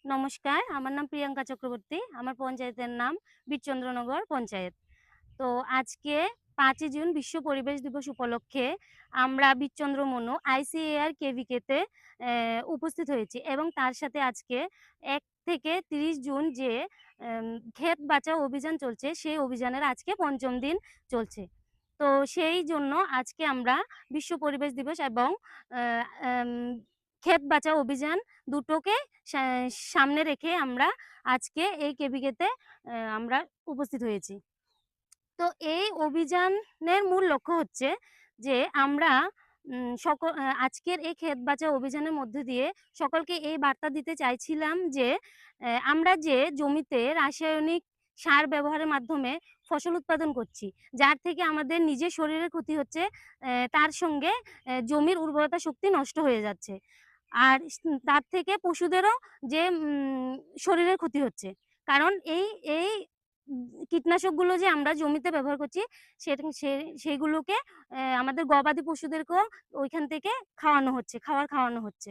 নমস্কার, আমার নাম প্রিয়াঙ্কা চক্রবর্তী। আমার পঞ্চায়েতের নাম বীরচন্দ্রনগর পঞ্চায়েত। তো আজকে ৫ই জুন বিশ্ব পরিবেশ দিবস উপলক্ষে আমরা বীরচন্দ্র মনু ICAR KVK তে উপস্থিত হয়েছি এবং তার সাথে আজকে ১ থেকে ৩০ জুন যে এম ক্ষেত বাঁচাও অভিযান চলছে, সেই অভিযানের আজকে ৫ম দিন চলছে। তো সেই জন্য আজকে আমরা বিশ্ব পরিবেশ দিবস এবং আ এম ক্ষেত বাঁচাও অভিযান দুটোকে সা সামনে রেখে আমরা আজকে এই কেভিকেতে আমরা উপস্থিত হয়েছি। তো এই অভিযানের মূল লক্ষ্য হচ্ছে যে আমরা আজকের এই ক্ষেত বাঁচাও অভিযানের মধ্য দিয়ে সকলকে এই বার্তা দিতে চাইছিলাম যে আমরা যে জমিতে রাসায়নিক সার ব্যবহারের মাধ্যমে ফসল উৎপাদন করছি, যার থেকে আমাদের নিজের শরীরের ক্ষতি হচ্ছে, তার সঙ্গে জমির উর্বরতা শক্তি নষ্ট হয়ে যাচ্ছে। আর তার থেকে পশুদেরও যে শরীরের ক্ষতি হচ্ছে। কারণ এই কীটনাশকগুলো যে আমরা জমিতে ব্যবহার করছি সেইগুলোকে আমাদের গবাদি পশুদেরকেও ওইখান থেকে খাওয়ানো হচ্ছে, খাওয়ানো হচ্ছে।